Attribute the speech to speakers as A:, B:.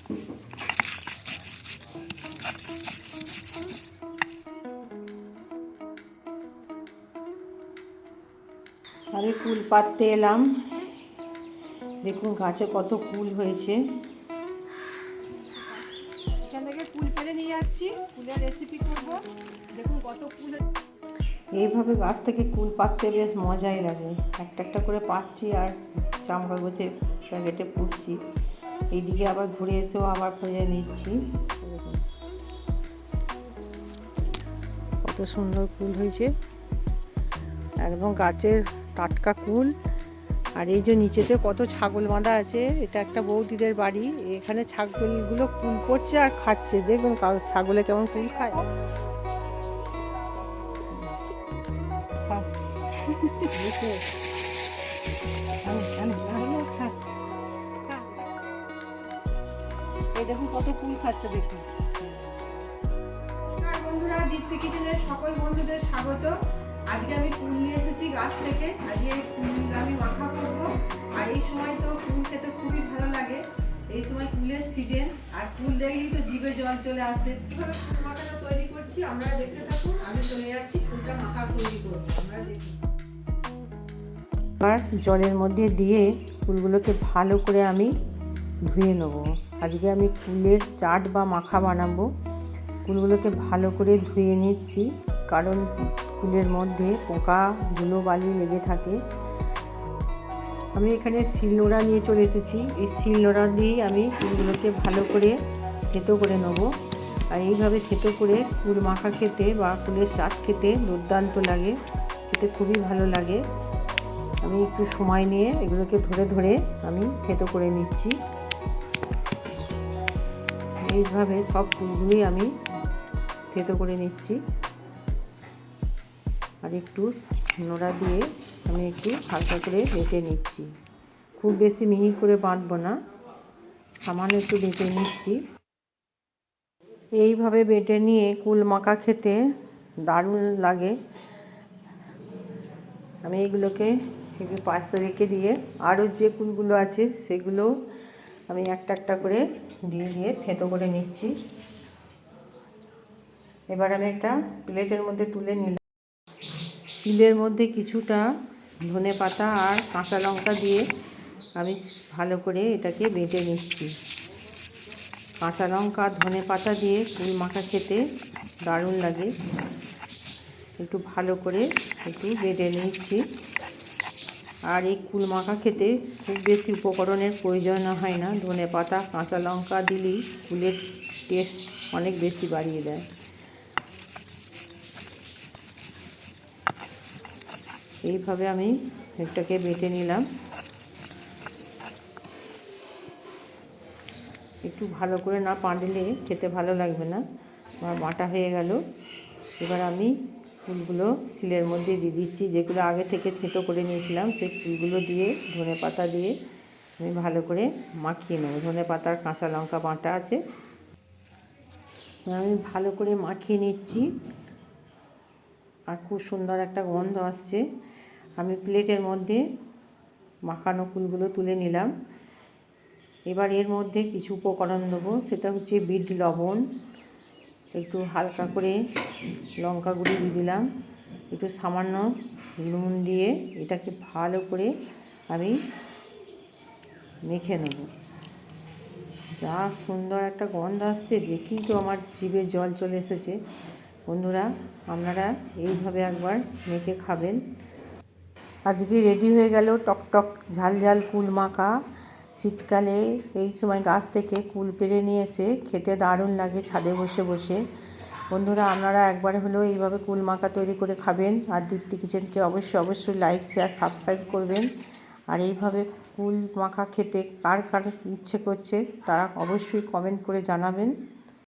A: আমি কুল পাড়তে এলাম। দেখুন গাছে কত কুল হয়েছে। এখান থেকে কুল পেড়ে নিয়ে যাচ্ছি, কুলের রেসিপি করব। দেখুন কত কুল। এইভাবে গাছ থেকে কুল পাড়তে বেশ মজাই লাগে। একটা একটা করে পাচ্ছি আর জাম কাগজের প্যাকেটে পুড়ছি। এইদিকে আবার ঘুরে এসেও আবার পেড়ে নিচ্ছি। কত সুন্দর কুল হয়েছে, একদম গাছের টাটকা কুল। আর এই যে নিচেতে কত ছাগল বাঁধা আছে, এটা একটা বৌদিদের বাড়ি। এখানে ছাগলগুলো কুল পড়ছে আর খাচ্ছে। দেখুন ছাগলে কেমন কুল খায়। এই দেখুন কত কুল খাচ্ছে, দেখুন। বন্ধুরা, দীপ্তি কিচেনের সকল বন্ধুদের স্বাগত। আজকে আমি কুল নিয়ে এসেছি গাছ থেকে। আজকে কুল আমি মাখা করবো। আর এই সময় তো কুল খেতে খুবই ভালো লাগে। এই সময় কুলের সিজন, আর কুল দেখলেই তো জিভে জল চলে আসে। কিভাবে কুল মাখাটা তৈরি করছি আপনারা দেখতে থাকুন। আমি চলে যাচ্ছি কুলটা মাখা তৈরি করবো, আপনারা দেখুন। আর জলের মধ্যে দিয়ে কুলগুলোকে ভালো করে আমি ধুয়ে নেব। আজকে আমি কুলের চাট বা মাখা বানাবো। কুলগুলোকে ভালো করে ধুয়ে নিচ্ছি, কারণ কুলের মধ্যে পোকা ধুলোবালি লেগে থাকে। আমি এখানে শিলনোড়া নিয়ে চলে এসেছি। এই শিলনোড়া দিয়েই আমি কুলগুলোকে ভালো করে থেতো করে নেব। আর এইভাবে থেতো করে কুল মাখা খেতে বা কুলের চাট খেতে দুর্দান্ত লাগে, খেতে খুবই ভালো লাগে। আমি একটু সময় নিয়ে এগুলোকে ধরে ধরে আমি থেতো করে নিচ্ছি। এইভাবে সব কুলগুলোই আমি থেতো করে নিচ্ছি। আর একটু নোড়া দিয়ে আমি একটু হালকা করে বেটে নিচ্ছি। খুব বেশি মিহি করে বাটবো না, সামান্য একটু বেটে নিচ্ছি। এইভাবে বেটে নিয়ে কুল মাখা খেতে দারুণ লাগে। আমি এগুলোকে একটু পাশে রেখে দিয়ে আরও যে কুলগুলো আছে সেগুলো আমি একটা একটা করে দিয়ে দিয়ে থেতো করে নিচ্ছি। এবার আমি একটা প্লেটের মধ্যে তুলে নিলাম। শিলের মধ্যে কিছুটা ধনেপাতা আর কাঁচা লঙ্কা দিয়ে আমি ভালো করে এটাকে বেটে নিচ্ছি। কাঁচা লঙ্কা ধনেপাতা দিয়ে কুল মাখা খেতে দারুণ লাগে। একটু ভালো করে একটু বেটে নিচ্ছি। আর এই কুল মাখা খেতে খুব বেশি উপকরণের প্রয়োজন হয় না। ধনেপাতা কাঁচা লঙ্কা দিলেই কুলের টেস্ট অনেক বেশি বাড়িয়ে দেয়। এইভাবে আমি এটাকে বেটে নিলাম। একটু ভালো করে না বাটলে খেতে ভালো লাগবে না। আমার বাটা হয়ে গেল। এবার আমি ফুলগুলো শিলের মধ্যে দিয়ে দিচ্ছি। যেগুলো আগে থেকে থেতো করে নিয়েছিলাম সেই ফুলগুলো দিয়ে ধনেপাতা দিয়ে আমি ভালো করে মাখিয়ে নেব। ধনেপাতা আর কাঁচা লঙ্কা বাটা আছে, আমি ভালো করে মাখিয়ে নিচ্ছি। আর খুব সুন্দর একটা গন্ধ আসছে। আমি প্লেটের মধ্যে মাখানো ফুলগুলো তুলে নিলাম। এবার এর মধ্যে কিছু উপকরণ দেবো। সেটা হচ্ছে বিট লবণ, একটু হালকা করে লঙ্কা গুঁড়ি দিয়ে দিলাম, একটু সামান্য নুন দিয়ে এটাকে ভালো করে আমি মেখে নেব। যা সুন্দর একটা গন্ধ আসছে, দেখেই তো আমার জিভে জল চলে এসেছে। বন্ধুরা, আপনারা এইভাবে একবার মেখে খাবেন। আজকে রেডি হয়ে গেল টকটক ঝাল ঝাল কুল মাখা। শীতকালে এই সময় গাছ থেকে কুল পেড়ে নিয়ে এসে খেতে দারুণ লাগে ছাদে বসে বসে। বন্ধুরা, আপনারা একবার হলেও এইভাবে কুল মাখা তৈরি করে খাবেন। আর দীপ্তি কিচেনকে অবশ্যই লাইক শেয়ার সাবস্ক্রাইব করবেন। আর এইভাবে কুল মাখা খেতে কার কার ইচ্ছে করছে তারা অবশ্যই কমেন্ট করে জানাবেন।